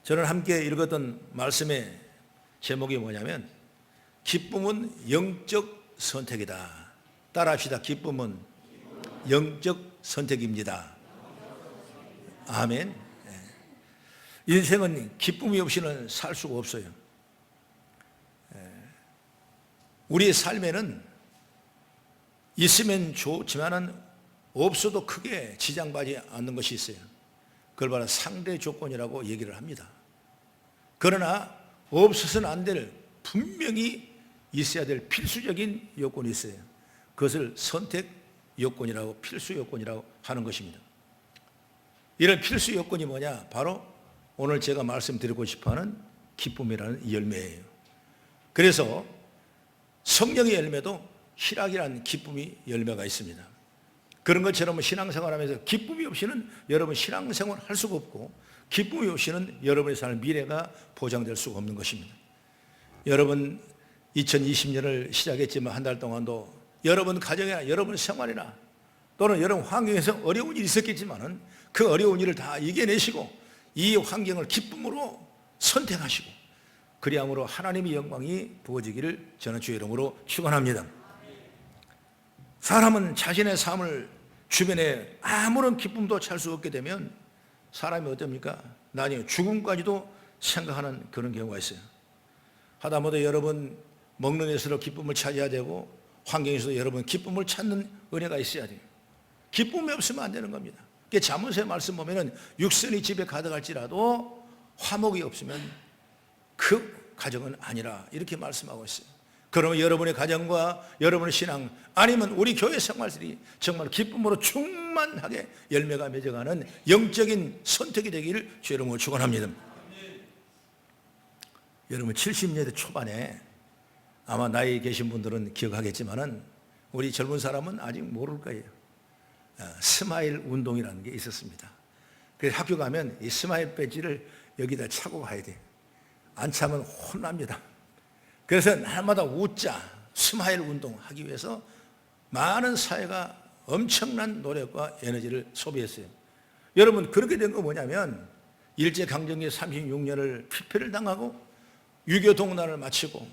저는 함께 읽었던 말씀의 제목이 뭐냐면 기쁨은 영적 선택이다. 따라합시다. 기쁨은 영적 선택입니다. 아멘. 인생은 기쁨이 없이는 살 수가 없어요. 우리의 삶에는 있으면 좋지만은 없어도 크게 지장받지 않는 것이 있어요. 그걸 바로 상대 조건이라고 얘기를 합니다. 그러나 없어서는 안 될, 분명히 있어야 될 필수적인 요건이 있어요. 그것을 선택 요건이라고, 필수 요건이라고 하는 것입니다. 이런 필수 요건이 뭐냐? 바로 오늘 제가 말씀드리고 싶어하는 기쁨이라는 열매예요. 그래서 성령의 열매도 희락이라는 기쁨이 열매가 있습니다. 그런 것처럼 신앙생활하면서 기쁨이 없이는 여러분 신앙생활 할 수가 없고, 기쁨이 없이는 여러분의 삶 미래가 보장될 수가 없는 것입니다. 여러분 2020년을 시작했지만 한 달 동안도 여러분 가정이나 여러분 생활이나 또는 여러분 환경에서 어려운 일이 있었겠지만은 그 어려운 일을 다 이겨내시고 이 환경을 기쁨으로 선택하시고 그리함으로 하나님의 영광이 부어지기를 저는 주의 이름으로 축원합니다. 사람은 자신의 삶을 주변에 아무런 기쁨도 찾을 수 없게 되면 사람이 어떻습니까? 나중에 죽음까지도 생각하는 그런 경우가 있어요. 하다못해 여러분 먹는 데서도 기쁨을 찾아야 되고 환경에서도 여러분 기쁨을 찾는 은혜가 있어야 돼요. 기쁨이 없으면 안 되는 겁니다. 잠언서의 말씀 보면은 육선이 집에 가득할지라도 화목이 없으면 그 가정은 아니라 이렇게 말씀하고 있어요. 그러면 여러분의 가정과 여러분의 신앙 아니면 우리 교회 생활들이 정말 기쁨으로 충만하게 열매가 맺어가는 영적인 선택이 되기를 주의 이름으로 축원합니다. 여러분 70년대 초반에 아마 나이 계신 분들은 기억하겠지만은 우리 젊은 사람은 아직 모를 거예요. 스마일 운동이라는 게 있었습니다. 그래서 학교 가면 이 스마일 배지를 여기다 차고 가야 돼요. 안 차면 혼납니다. 그래서 날마다 웃자 스마일 운동하기 위해서 많은 사회가 엄청난 노력과 에너지를 소비했어요. 여러분 그렇게 된 거 뭐냐면 일제강점기 36년을 피폐를 당하고 6.25 동란을 마치고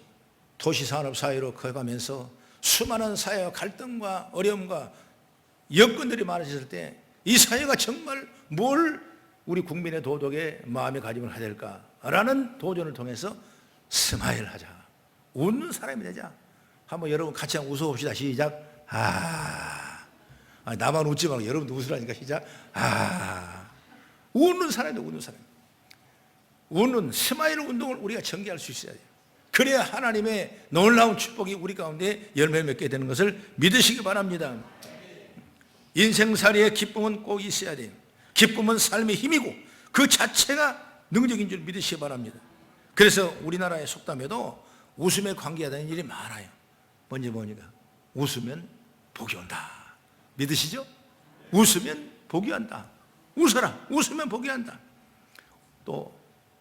도시산업사회로 커가면서 수많은 사회와 갈등과 어려움과 여건들이 많아졌을 때 이 사회가 정말 뭘 우리 국민의 도덕에 마음의 가짐을 해야 될까라는 도전을 통해서 스마일 하자, 웃는 사람이 되자. 한번 여러분 같이 한번 웃어봅시다. 시작. 나만 웃지 말고 여러분도 웃으라니까. 시작. 웃는 사람이 웃는 사람. 웃는 스마일 운동을 우리가 전개할 수 있어야 돼요. 그래야 하나님의 놀라운 축복이 우리 가운데 열매 맺게 되는 것을 믿으시기 바랍니다. 인생살이의 기쁨은 꼭 있어야 돼요. 기쁨은 삶의 힘이고 그 자체가 능력인 줄 믿으시기 바랍니다. 그래서 우리나라의 속담에도 웃음에 관계하다는 일이 많아요. 뭔지 모르니까 웃으면 복이 온다. 믿으시죠? 웃으면 복이 온다. 웃어라. 웃으면 복이 온다. 또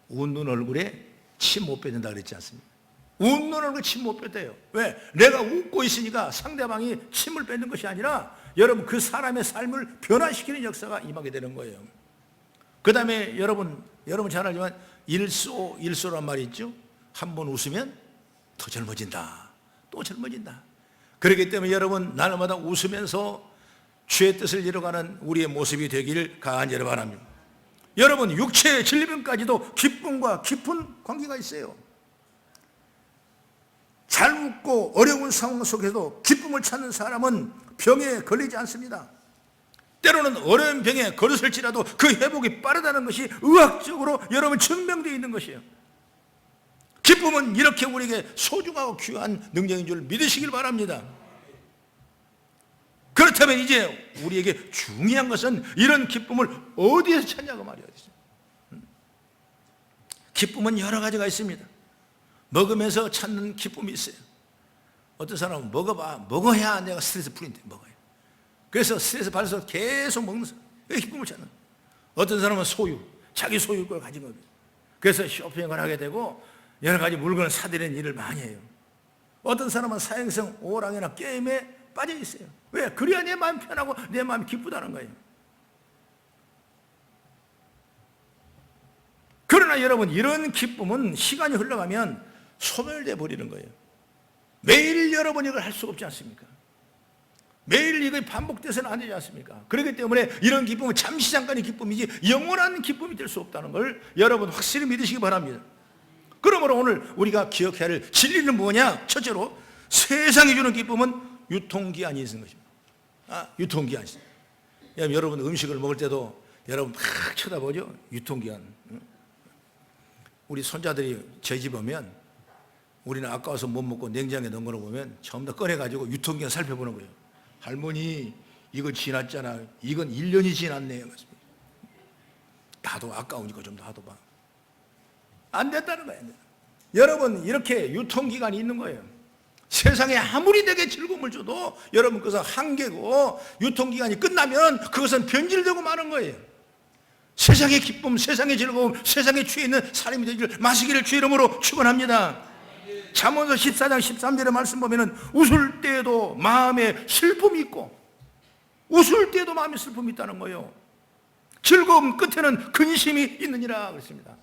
웃는 얼굴에 침 못 뱉는다 그랬지 않습니까? 웃는 얼굴에 침 못 뱉어요. 왜? 내가 웃고 있으니까 상대방이 침을 뱉는 것이 아니라 여러분 그 사람의 삶을 변화시키는 역사가 임하게 되는 거예요. 그 다음에 여러분 잘 알지만 일소란 말이 있죠. 한 번 웃으면 더 젊어진다. 또 젊어진다. 그렇기 때문에 여러분 날마다 웃으면서 주의 뜻을 이뤄가는 우리의 모습이 되기를 간절히 바랍니다. 여러분 육체의 질병까지도 기쁨과 깊은 관계가 있어요. 잘 웃고 어려운 상황 속에서도 기쁨을 찾는 사람은 병에 걸리지 않습니다. 때로는 어려운 병에 걸렸을지라도 그 회복이 빠르다는 것이 의학적으로 여러분 증명되어 있는 것이에요. 기쁨은 이렇게 우리에게 소중하고 귀한 능력인 줄 믿으시길 바랍니다. 그렇다면 이제 우리에게 중요한 것은 이런 기쁨을 어디에서 찾냐고 말이에요. 기쁨은 여러 가지가 있습니다. 먹으면서 찾는 기쁨이 있어요. 어떤 사람은 먹어야 내가 스트레스 풀린대. 먹어요. 그래서 스트레스 받아서 계속 먹는 사람, 기쁨을 찾는. 어떤 사람은 자기 소유를 가진 겁니다. 그래서 쇼핑을 하게 되고 여러 가지 물건을 사들이는 일을 많이 해요. 어떤 사람은 사행성 오락이나 게임에 빠져 있어요. 왜? 그래야 내 마음이 편하고 내 마음이 기쁘다는 거예요. 그러나 그러나 여러분, 이런 기쁨은 시간이 흘러가면 소멸돼 버리는 거예요. 매일 여러분 이걸 할 수 없지 않습니까? 매일 이거 반복돼서는 안 되지 않습니까? 그렇기 때문에 이런 기쁨은 잠시 잠깐의 기쁨이지 영원한 기쁨이 될 수 없다는 걸 여러분 확실히 믿으시기 바랍니다. 그러므로 오늘 우리가 기억해야 할 진리는 뭐냐? 첫째로 세상이 주는 기쁨은 유통기한이 있는 것입니다. 유통기한이 있습니다. 여러분 음식을 먹을 때도 여러분 막 쳐다보죠? 유통기한. 우리 손자들이 저희 집 오면 우리는 아까워서 못 먹고 냉장고에 넣은 거를 보면 전부 다 꺼내가지고 유통기한 살펴보는 거예요. 할머니 이거 지났잖아. 이건 1년이 지났네요. 나도 아까우니까 좀 놔둬 봐. 안 됐다는 거예요. 여러분 이렇게 유통기간이 있는 거예요. 세상에 아무리 되게 즐거움을 줘도 여러분 그것은 한계고 유통기간이 끝나면 그것은 변질되고 마는 거예요. 세상의 기쁨, 세상의 즐거움, 세상에 취해 있는 사람이 되기를 마시기를 주 이름으로 축원합니다. 잠언서 14장 13절의 말씀 보면은 웃을 때에도 마음에 슬픔이 있고 웃을 때에도 마음에 슬픔이 있다는 거예요. 즐거움 끝에는 근심이 있느니라 그랬습니다.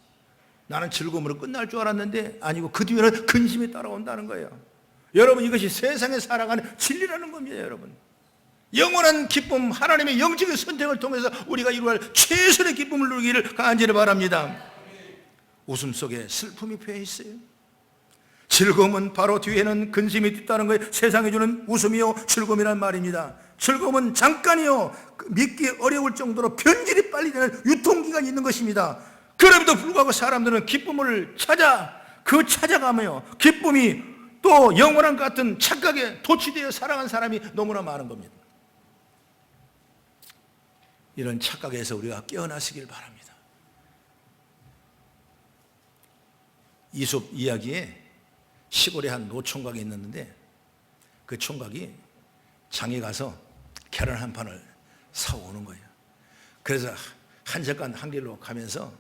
나는 즐거움으로 끝날 줄 알았는데 아니고 그 뒤에는 근심이 따라온다는 거예요. 여러분 이것이 세상에 살아가는 진리라는 겁니다. 여러분 영원한 기쁨, 하나님의 영적인 선택을 통해서 우리가 이루어야 할 최선의 기쁨을 누리기를 간절히 바랍니다. 웃음 속에 슬픔이 배어 있어요. 즐거움은 바로 뒤에는 근심이 있다는 거예요. 세상에 주는 웃음이요 즐거움이란 말입니다. 즐거움은 잠깐이요 믿기 어려울 정도로 변질이 빨리 되는 유통기간이 있는 것입니다. 그럼에도 불구하고 사람들은 기쁨을 찾아가며 기쁨이 또 영원한 것 같은 착각에 도취되어 살아간 사람이 너무나 많은 겁니다. 이런 착각에서 우리가 깨어나시길 바랍니다. 이솝 이야기에 시골에 한 노총각이 있었는데 그 총각이 장에 가서 계란 한 판을 사오는 거예요. 그래서 한적한 한 길로 가면서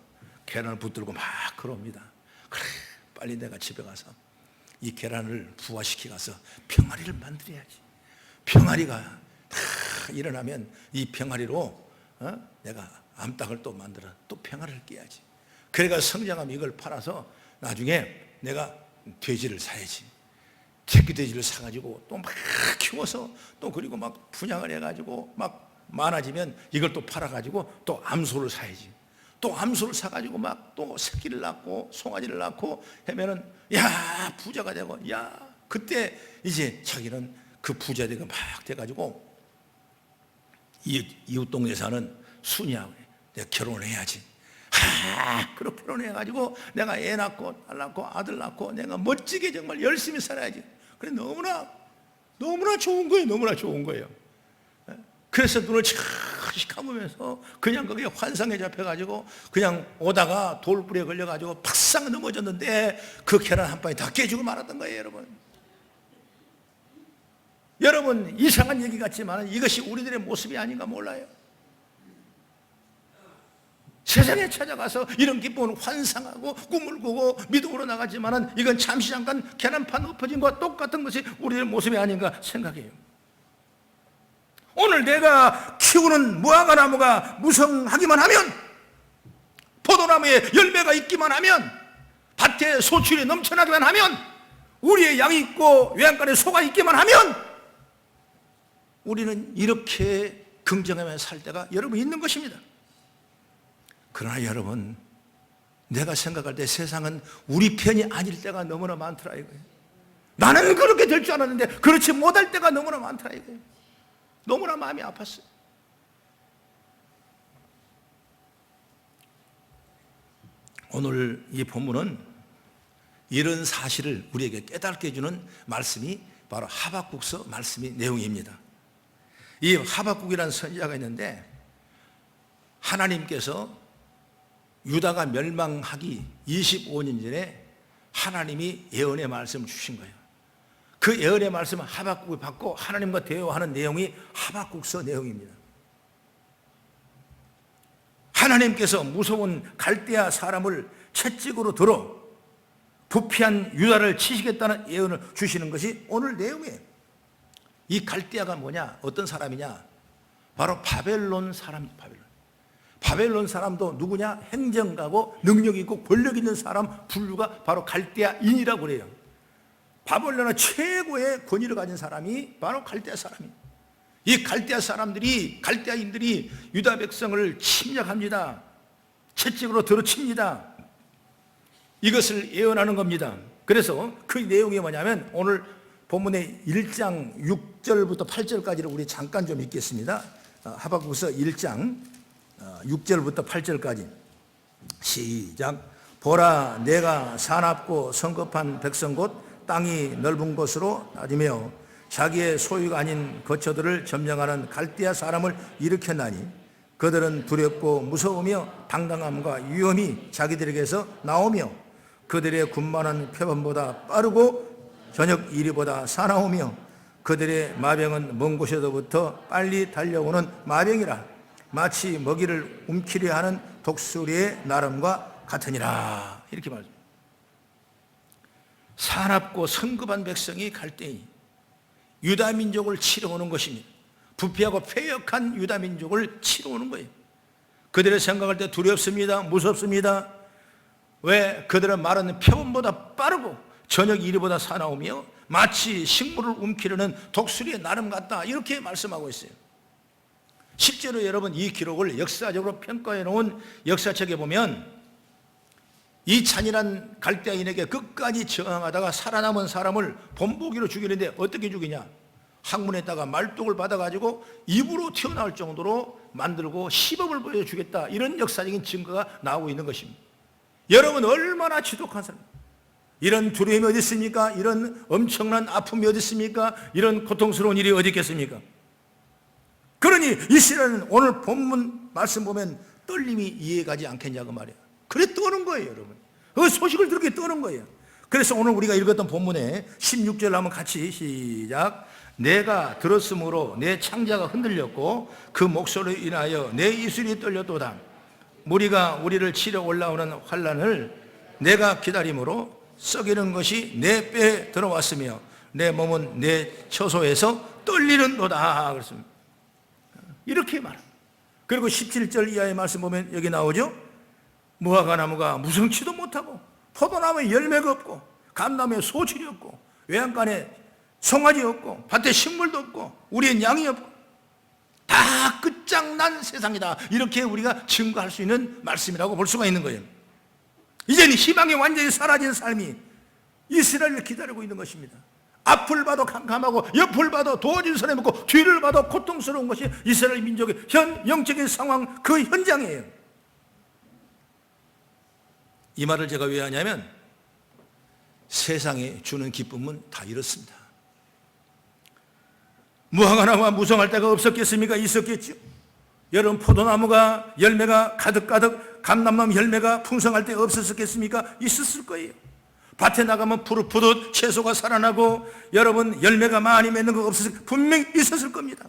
계란을 붙들고 막 걸어옵니다. 그래 빨리 내가 집에 가서 이 계란을 부화시켜 가서 병아리를 만들어야지. 병아리가 다 일어나면 이 병아리로 내가 암탉을 또 만들어 또 병아리를 깨야지. 그래가 성장하면 이걸 팔아서 나중에 내가 돼지를 사야지. 새끼 돼지를 사가지고 또 막 키워서 또 그리고 막 분양을 해가지고 막 많아지면 이걸 또 팔아가지고 또 암소를 사야지. 또 암소를 사가지고 막 또 새끼를 낳고 송아지를 낳고 하면은 야 부자가 되고 야 그때 이제 자기는 그 부자 되고 막 돼가지고 이웃 동네 사는 순이하고 내가 결혼을 해야지. 그렇게 결혼해가지고 내가 애 낳고 딸 낳고 아들 낳고 내가 멋지게 정말 열심히 살아야지. 그래 너무나 좋은 거예요. 너무나 좋은 거예요. 그래서 눈을 차씩 감으면서 그냥 거기에 환상에 잡혀가지고 그냥 오다가 돌불에 걸려가지고 팍상 넘어졌는데 그 계란 한 판이 다 깨지고 말았던 거예요. 여러분 이상한 얘기 같지만 이것이 우리들의 모습이 아닌가 몰라요. 세상에 찾아가서 이런 기쁨을 환상하고 꿈을 꾸고 믿음으로 나가지만 이건 잠시 잠깐 계란판 엎어진 것과 똑같은 것이 우리의 모습이 아닌가 생각해요. 오늘 내가 키우는 무화과나무가 무성하기만 하면 포도나무에 열매가 있기만 하면 밭에 소출이 넘쳐나기만 하면 우리의 양이 있고 외양간에 소가 있기만 하면 우리는 이렇게 긍정하며 살 때가 여러분 있는 것입니다. 그러나 여러분 내가 생각할 때 세상은 우리 편이 아닐 때가 너무나 많더라 이거예요. 나는 그렇게 될 줄 알았는데 그렇지 못할 때가 너무나 많더라 이거예요. 너무나 마음이 아팠어요. 오늘 이 본문은 이런 사실을 우리에게 깨닫게 해주는 말씀이 바로 하박국서 말씀의 내용입니다. 이 하박국이라는 선지자가 있는데 하나님께서 유다가 멸망하기 25년 전에 하나님이 예언의 말씀을 주신 거예요. 그 예언의 말씀은 하박국이 받고 하나님과 대화하는 내용이 하박국서 내용입니다. 하나님께서 무서운 갈대아 사람을 채찍으로 들어 부패한 유다를 치시겠다는 예언을 주시는 것이 오늘 내용이에요. 이 갈대아가 뭐냐? 어떤 사람이냐? 바로 바벨론 사람입니다. 바벨론 사람도 누구냐? 행정가고 능력 있고 권력 있는 사람 분류가 바로 갈대아인이라고 그래요. 바벨론의 최고의 권위를 가진 사람이 바로 갈대아 사람이에요. 이 갈대아인들이 유다 백성을 침략합니다. 채찍으로 들어칩니다. 이것을 예언하는 겁니다. 그래서 그 내용이 뭐냐면 오늘 본문의 1장 6절부터 8절까지를 우리 잠깐 좀 읽겠습니다. 하박국서 1장 6절부터 8절까지 시작. 보라, 내가 사납고 성급한 백성 곧 땅이 넓은 곳으로 따지며 자기의 소유가 아닌 거처들을 점령하는 갈대아 사람을 일으켰나니 그들은 두렵고 무서우며 당당함과 위험이 자기들에게서 나오며 그들의 군마는 표범보다 빠르고 저녁 이리보다 사나우며 그들의 마병은 먼 곳에서부터 빨리 달려오는 마병이라 마치 먹이를 움키려 하는 독수리의 나름과 같으니라. 이렇게 말합니다. 사납고 성급한 백성이 갈대인이 유다 민족을 치러 오는 것입니다. 부패하고 패역한 유다 민족을 치러 오는 거예요. 그들의 생각할 때 두렵습니다. 무섭습니다. 왜? 그들의 말은 표범보다 빠르고 저녁 이리보다 사나우며 마치 식물을 움키려는 독수리의 나름 같다. 이렇게 말씀하고 있어요. 실제로 여러분 이 기록을 역사적으로 평가해 놓은 역사책에 보면 이 잔인한 갈대아인에게 끝까지 저항하다가 살아남은 사람을 본보기로 죽이는데 어떻게 죽이냐? 항문에다가 말뚝을 받아가지고 입으로 튀어나올 정도로 만들고 시범을 보여주겠다. 이런 역사적인 증거가 나오고 있는 것입니다. 여러분 얼마나 지독한 사람, 이런 두려움이 어디 있습니까? 이런 엄청난 아픔이 어디 있습니까? 이런 고통스러운 일이 어디 있겠습니까? 그러니 이스라엘은 오늘 본문 말씀 보면 떨림이 이해가지 않겠냐고 말이에요. 그래 떠는 거예요, 여러분. 그 소식을 들게 떠는 거예요. 그래서 오늘 우리가 읽었던 본문에 16절 한번 같이 시작. 내가 들었으므로 내 창자가 흔들렸고 그 목소리로 인하여 내 이슬이 떨렸도다. 무리가 우리를 치러 올라오는 환난을 내가 기다림으로 썩이는 것이 내 뼈에 들어왔으며 내 몸은 내 처소에서 떨리는도다. 그렇습니다. 이렇게 말합니다. 그리고 17절 이하의 말씀 보면 여기 나오죠. 무화과나무가 무성치도 못하고 포도나무에 열매가 없고 감나무에 소출이 없고 외양간에 송아지 없고 밭에 식물도 없고 우리의 양이 없고 다 끝장난 세상이다. 이렇게 우리가 증거할 수 있는 말씀이라고 볼 수가 있는 거예요. 이제는 희망이 완전히 사라진 삶이 이스라엘을 기다리고 있는 것입니다. 앞을 봐도 캄캄하고 옆을 봐도 도와줄 사람이 없고 뒤를 봐도 고통스러운 것이 이스라엘 민족의 영적인 상황, 그 현장이에요. 이 말을 제가 왜 하냐면 세상에 주는 기쁨은 다 이렇습니다. 무화과나무가 무성할 데가 없었겠습니까? 있었겠죠. 여러분 포도나무가 열매가 가득가득 감람나무 열매가 풍성할 때 없었겠습니까? 있었을 거예요. 밭에 나가면 푸릇푸릇 채소가 살아나고 여러분 열매가 많이 맺는 거 분명히 있었을 겁니다.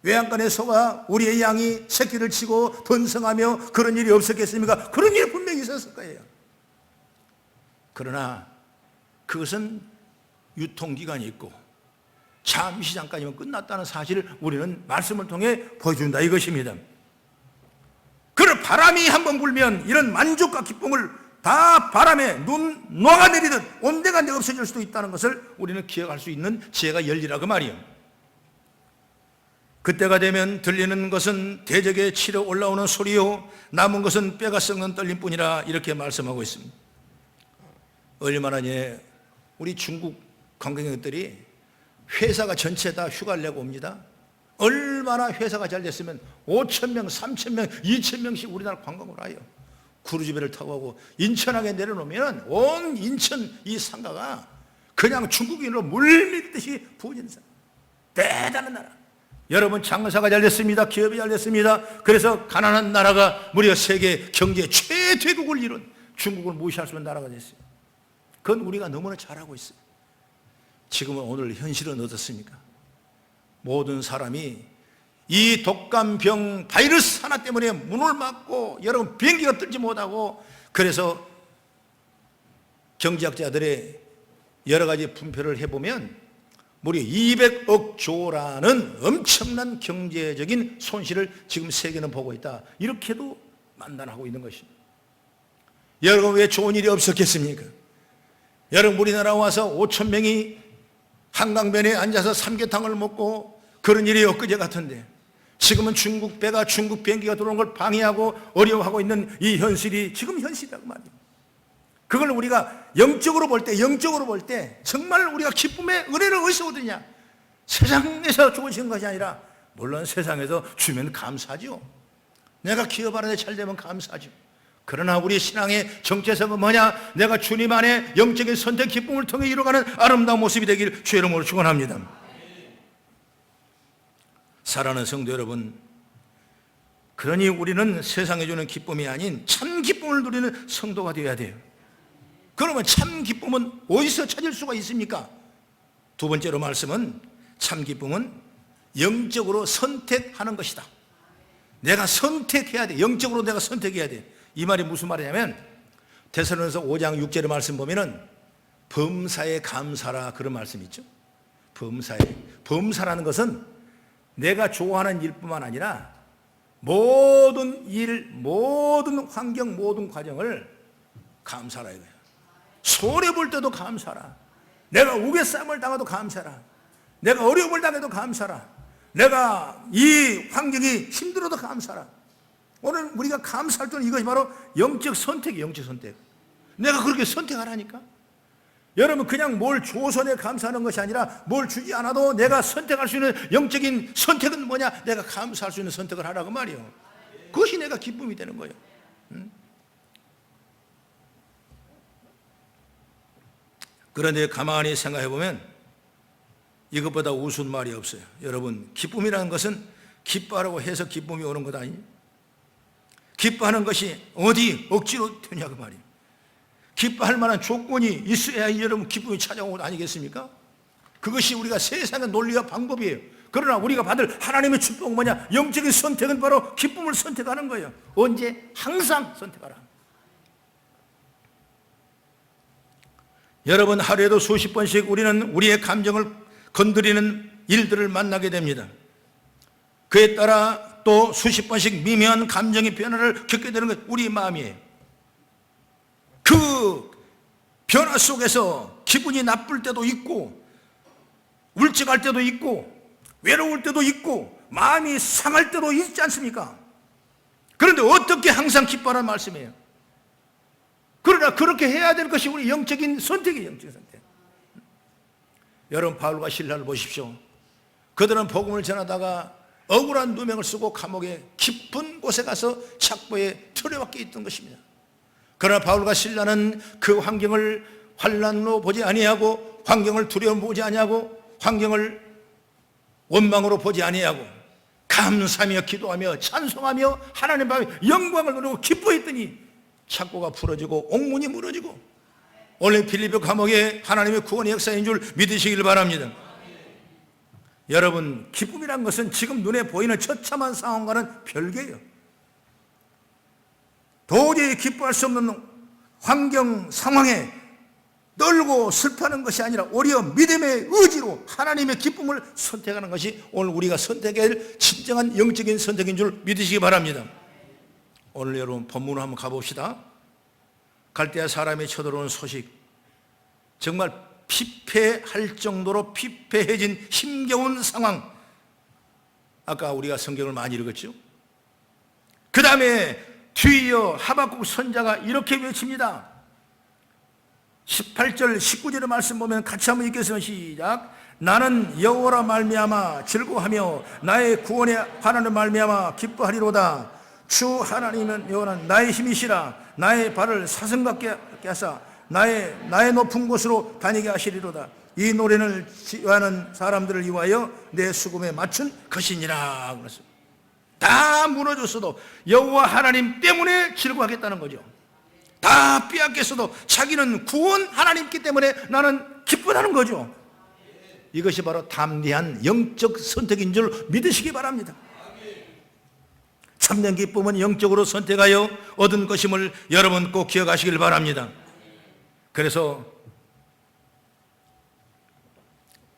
외양간의 소가 우리의 양이 새끼를 치고 번성하며 그런 일이 없었겠습니까? 그런 일이 분명히 있었을 거예요. 그러나 그것은 유통기간이 있고 잠시 잠깐이면 끝났다는 사실을 우리는 말씀을 통해 보여준다 이것입니다. 그런 바람이 한번 불면 이런 만족과 기쁨을 다 바람에 녹아내리듯 온데간데 없어질 수도 있다는 것을 우리는 기억할 수 있는 지혜가 열리라 그 말이에요. 그때가 되면 들리는 것은 대적에 치러 올라오는 소리요 남은 것은 뼈가 썩는 떨림뿐이라 이렇게 말씀하고 있습니다. 얼마나 우리 중국 관광객들이 회사가 전체 다 휴가를 내고 옵니다. 얼마나 회사가 잘 됐으면 5,000명, 3,000명, 2,000명씩 우리나라 관광을 와요. 크루즈배를 타고 가고 인천항에 내려놓으면 온 인천 이 상가가 그냥 중국인으로 물밀듯이 부어지는 사람. 대단한 나라. 여러분 장사가 잘 됐습니다. 기업이 잘 됐습니다. 그래서 가난한 나라가 무려 세계 경제 최대국을 이룬 중국을 무시할 수 없는 나라가 됐어요. 그건 우리가 너무나 잘하고 있어요. 지금은 오늘 현실은 어떻습니까? 모든 사람이 이 독감병 바이러스 하나 때문에 문을 막고 여러분 비행기가 뜨지 못하고 그래서 경제학자들의 여러 가지 분표를 해보면 무려 200억 조라는 엄청난 경제적인 손실을 지금 세계는 보고 있다. 이렇게도 만단하고 있는 것입니다. 여러분, 왜 좋은 일이 없었겠습니까? 여러분, 우리나라 와서 5천 명이 한강변에 앉아서 삼계탕을 먹고 그런 일이 엊그제 같은데, 지금은 중국 배가, 중국 비행기가 들어오는 걸 방해하고 어려워하고 있는 이 현실이 지금 현실이라고 말이에요. 그걸 우리가 영적으로 볼 때 정말 우리가 기쁨의 은혜를 어디서 얻느냐? 세상에서 주어지는 것이 아니라, 물론 세상에서 주면 감사하죠. 내가 기업하는데 잘 되면 감사하죠. 그러나 우리 신앙의 정체성은 뭐냐? 내가 주님 안에 영적인 선택, 기쁨을 통해 이루어가는 아름다운 모습이 되길 주의 이름으로 축원합니다. 사랑하는 성도 여러분, 그러니 우리는 세상에 주는 기쁨이 아닌 참 기쁨을 누리는 성도가 되어야 돼요. 그러면 참 기쁨은 어디서 찾을 수가 있습니까? 두 번째로 말씀은, 참 기쁨은 영적으로 선택하는 것이다. 내가 선택해야 돼. 영적으로 내가 선택해야 돼. 이 말이 무슨 말이냐면, 데살로니가서 5장 6절의 말씀 보면은 범사에 감사라, 그런 말씀이 있죠. 범사라는 것은 내가 좋아하는 일뿐만 아니라 모든 일, 모든 환경, 모든 과정을 감사라 이거예요. 손해볼 때도 감사라. 내가 우겨싸움을 당해도 감사라. 내가 어려움을 당해도 감사라. 내가 이 환경이 힘들어도 감사라. 오늘 우리가 감사할 때는 이것이 바로 영적 선택이에요. 영적 선택. 내가 그렇게 선택하라니까. 여러분, 그냥 뭘 줘서 내가 감사하는 것이 아니라, 뭘 주지 않아도 내가 선택할 수 있는 영적인 선택은 뭐냐? 내가 감사할 수 있는 선택을 하라고 말이에요. 그것이 내가 기쁨이 되는 거예요. 그런데 가만히 생각해 보면 이것보다 우스운 말이 없어요. 여러분, 기쁨이라는 것은 기뻐하라고 해서 기쁨이 오는 것 아니에요? 기뻐하는 것이 어디 억지로 되냐고 말이에요. 기뻐할 만한 조건이 있어야 여러분 기쁨이 찾아오는 것 아니겠습니까? 그것이 우리가 세상의 논리와 방법이에요. 그러나 우리가 받을 하나님의 축복은 뭐냐? 영적인 선택은 바로 기쁨을 선택하는 거예요. 언제? 항상 선택하라. 여러분, 하루에도 수십 번씩 우리는 우리의 감정을 건드리는 일들을 만나게 됩니다. 그에 따라 또 수십 번씩 미묘한 감정의 변화를 겪게 되는 것, 우리의 마음이에요. 그 변화 속에서 기분이 나쁠 때도 있고, 울적할 때도 있고, 외로울 때도 있고, 마음이 상할 때도 있지 않습니까? 그런데 어떻게 항상 기뻐하라는 말씀이에요. 그러나 그렇게 해야 될 것이 우리 영적인 선택이에요. 영적인 선택. 여러분, 바울과 실라를 보십시오. 그들은 복음을 전하다가 억울한 누명을 쓰고 감옥의 깊은 곳에 가서 착고에 틀어박혀 있던 것입니다. 그러나 바울과 실라는 그 환경을 환난으로 보지 아니하고, 환경을 두려움 보지 아니하고, 환경을 원망으로 보지 아니하고, 감사하며 기도하며 찬송하며 하나님 앞에 영광을 누리고 기뻐했더니 착고가 풀어지고 옥문이 무너지고, 오늘 빌립보 감옥에 하나님의 구원의 역사인 줄 믿으시길 바랍니다. 여러분, 기쁨이란 것은 지금 눈에 보이는 처참한 상황과는 별개예요. 도저히 기뻐할 수 없는 환경, 상황에 떨고 슬퍼하는 것이 아니라 오히려 믿음의 의지로 하나님의 기쁨을 선택하는 것이 오늘 우리가 선택해야 할 진정한 영적인 선택인 줄 믿으시기 바랍니다. 오늘 여러분, 본문으로 한번 가봅시다. 갈대아 사람이 쳐들어오는 소식, 정말 피폐할 정도로 피폐해진 힘겨운 상황. 아까 우리가 성경을 많이 읽었죠. 그 다음에 뒤이어 하박국 선자가 이렇게 외칩니다. 18절 19절의 말씀 보면 같이 한번 읽겠습니다. 시작. 나는 여호와라 말미암아 즐거워하며 나의 구원의 하나님 말미암아 기뻐하리로다. 주 하나님은 여호와는 나의 힘이시라. 나의 발을 사슴 같게 하사 나의 높은 곳으로 다니게 하시리로다. 이 노래를 지휘하는 사람들을 위하여 내 수금에 맞춘 것이니라. 그랬어요. 다 무너졌어도 여호와 하나님 때문에 즐거워하겠다는 거죠. 다 빼앗겼어도 자기는 구원 하나님께 때문에 나는 기쁘다는 거죠. 이것이 바로 담대한 영적 선택인 줄 믿으시기 바랍니다. 참된 기쁨은 영적으로 선택하여 얻은 것임을 여러분 꼭 기억하시길 바랍니다. 그래서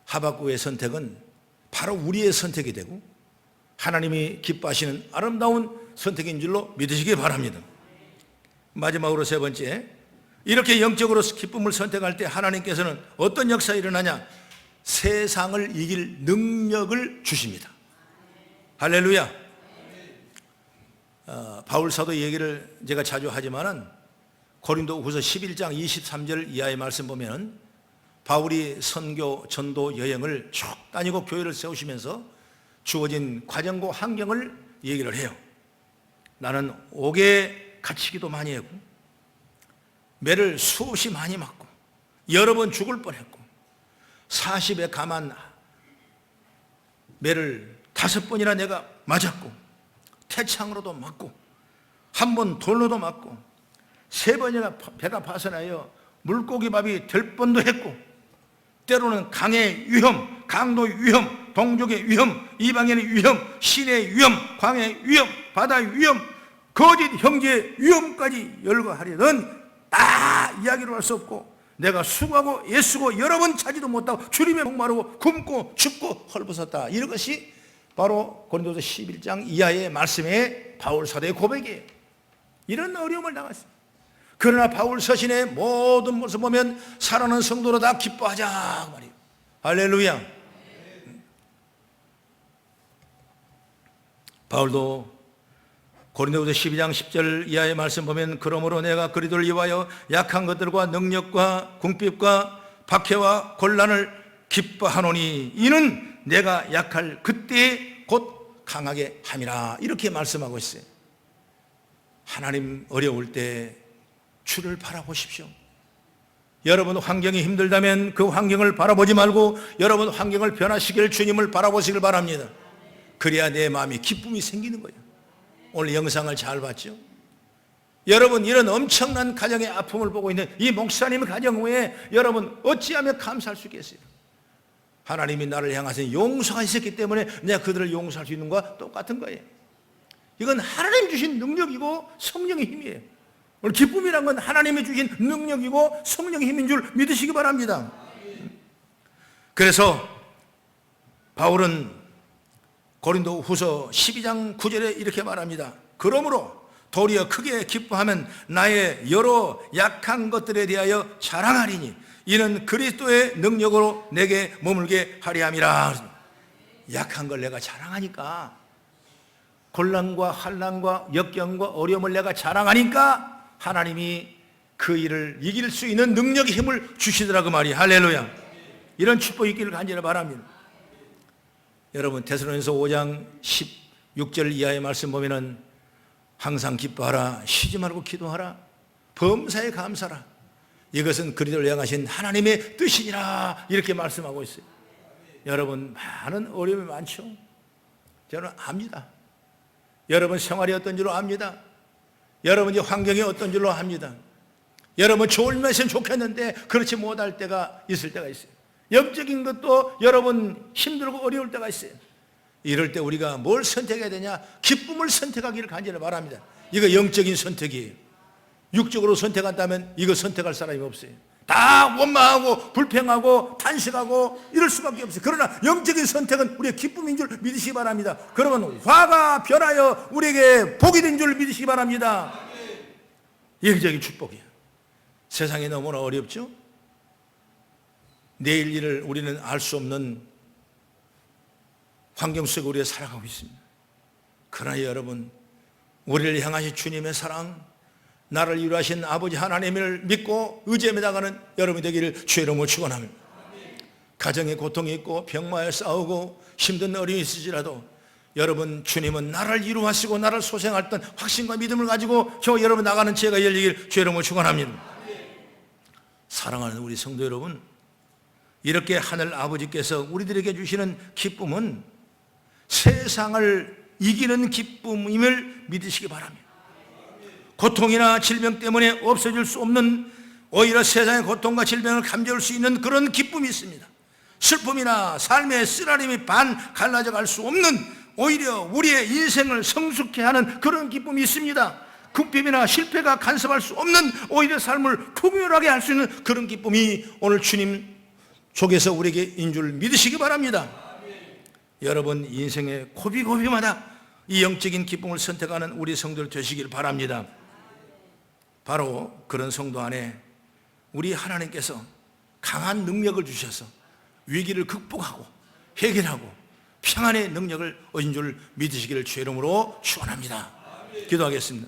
하박국의 선택은 바로 우리의 선택이 되고 하나님이 기뻐하시는 아름다운 선택인 줄로 믿으시기 바랍니다. 마지막으로 세 번째, 이렇게 영적으로 기쁨을 선택할 때 하나님께서는 어떤 역사가 일어나냐? 세상을 이길 능력을 주십니다. 할렐루야. 바울 사도 얘기를 제가 자주 하지만은 고린도후서 11장 23절 이하의 말씀 보면은 바울이 선교 전도 여행을 쭉 다니고 교회를 세우시면서 주어진 과정과 환경을 얘기를 해요. 나는 옥에 갇히기도 많이 했고 매를 수없이 많이 맞고 여러 번 죽을 뻔했고 40에 감한 매를 5번이나 내가 맞았고 태창으로도 맞고 한 번 돌로도 맞고 3번이나 배가 파선하여 물고기 밥이 될 뻔도 했고 때로는 강의 위험, 강도의 위험, 동족의 위험, 이방인의 위험, 신의 위험, 광의 위험, 바다의 위험, 거짓 형제의 위험까지 열거하려던 다 이야기를 할 수 없고 내가 수고하고 애쓰고 여러 번 차지도 못하고 주님의 목마르고 굶고 춥고 헐벗었다. 이런 것이 바로 고린도서 11장 이하의 말씀의 바울 사도의 고백이에요. 이런 어려움을 당했어요. 그러나 바울 서신의 모든 모습 보면 사랑하는 성도로 다 기뻐하자 그 말이에요. 할렐루야. 바울도 고린도후서 12장 10절 이하의 말씀 보면 그러므로 내가 그리스도를 위하여 약한 것들과 능력과 궁핍과 박해와 곤란을 기뻐하노니 이는 내가 약할 그때에 곧 강하게 함이라. 이렇게 말씀하고 있어요. 하나님 어려울 때 주를 바라보십시오. 여러분 환경이 힘들다면 그 환경을 바라보지 말고 여러분 환경을 변화시킬 주님을 바라보시길 바랍니다. 그래야 내 마음에 기쁨이 생기는 거예요. 오늘 영상을 잘 봤죠? 여러분 이런 엄청난 가정의 아픔을 보고 있는 이 목사님 가정 후에 여러분 어찌하면 감사할 수 있겠어요? 하나님이 나를 향하신 용서가 있었기 때문에 내가 그들을 용서할 수 있는 것과 똑같은 거예요. 이건 하나님 주신 능력이고 성령의 힘이에요. 오늘 기쁨이란 건 하나님이 주신 능력이고 성령의 힘인 줄 믿으시기 바랍니다. 그래서 바울은 고린도후서 12장 9절에 이렇게 말합니다. 그러므로 도리어 크게 기뻐하면 나의 여러 약한 것들에 대하여 자랑하리니 이는 그리스도의 능력으로 내게 머물게 하리 함이라. 약한 걸 내가 자랑하니까, 곤란과 환난과 역경과 어려움을 내가 자랑하니까 하나님이 그 일을 이길 수 있는 능력의 힘을 주시더라 그 말이. 할렐루야. 이런 축복이 있기를 간절히 바랍니다. 여러분 데살로니가서 5장 16절 이하의 말씀 보면은 항상 기뻐하라, 쉬지 말고 기도하라, 범사에 감사라, 이것은 그리스도를 향하신 하나님의 뜻이니라. 이렇게 말씀하고 있어요. 여러분 많은 어려움이 많죠. 저는 압니다. 여러분 생활이 어떤 줄로 압니다. 여러분 환경이 어떤 줄로 압니다. 여러분 좋으면 좋겠는데 그렇지 못할 때가 있을 때가 있어요. 영적인 것도 여러분 힘들고 어려울 때가 있어요. 이럴 때 우리가 뭘 선택해야 되냐? 기쁨을 선택하기를 간절히 바랍니다. 이거 영적인 선택이에요. 육적으로 선택한다면 이거 선택할 사람이 없어요. 다 원망하고 불평하고 탄식하고 이럴 수밖에 없어요. 그러나 영적인 선택은 우리의 기쁨인 줄 믿으시기 바랍니다. 그러면 화가 변하여 우리에게 복이 된 줄 믿으시기 바랍니다. 영적인 축복이에요. 세상이 너무나 어렵죠? 내일 일을 우리는 알 수 없는 환경 속에 우리가 살아가고 있습니다. 그러나 여러분, 우리를 향하신 주님의 사랑, 나를 이루하신 아버지 하나님을 믿고 의지하며 나가는 여러분이 되기를 주의 이름으로 축원합니다. 가정에 고통이 있고 병마에 싸우고 힘든 어려움이 있으시라도 여러분 주님은 나를 이루하시고 나를 소생했던 확신과 믿음을 가지고 저 여러분 나가는 지혜가 열리길 주의 이름으로 축원합니다. 사랑하는 우리 성도 여러분, 이렇게 하늘 아버지께서 우리들에게 주시는 기쁨은 세상을 이기는 기쁨임을 믿으시기 바랍니다. 고통이나 질병 때문에 없어질 수 없는, 오히려 세상의 고통과 질병을 감겨올 수 있는 그런 기쁨이 있습니다. 슬픔이나 삶의 쓰라림이 반 갈라져 갈 수 없는, 오히려 우리의 인생을 성숙해 하는 그런 기쁨이 있습니다. 궁핍이나 실패가 간섭할 수 없는, 오히려 삶을 풍요하게 할 수 있는 그런 기쁨이 오늘 주님 속에서 우리에게 인 줄 믿으시기 바랍니다. 여러분 인생의 고비고비마다 이 영적인 기쁨을 선택하는 우리 성도들 되시길 바랍니다. 바로 그런 성도 안에 우리 하나님께서 강한 능력을 주셔서 위기를 극복하고 해결하고 평안의 능력을 얻은 줄 믿으시기를 주의 이름으로 축원합니다. 기도하겠습니다.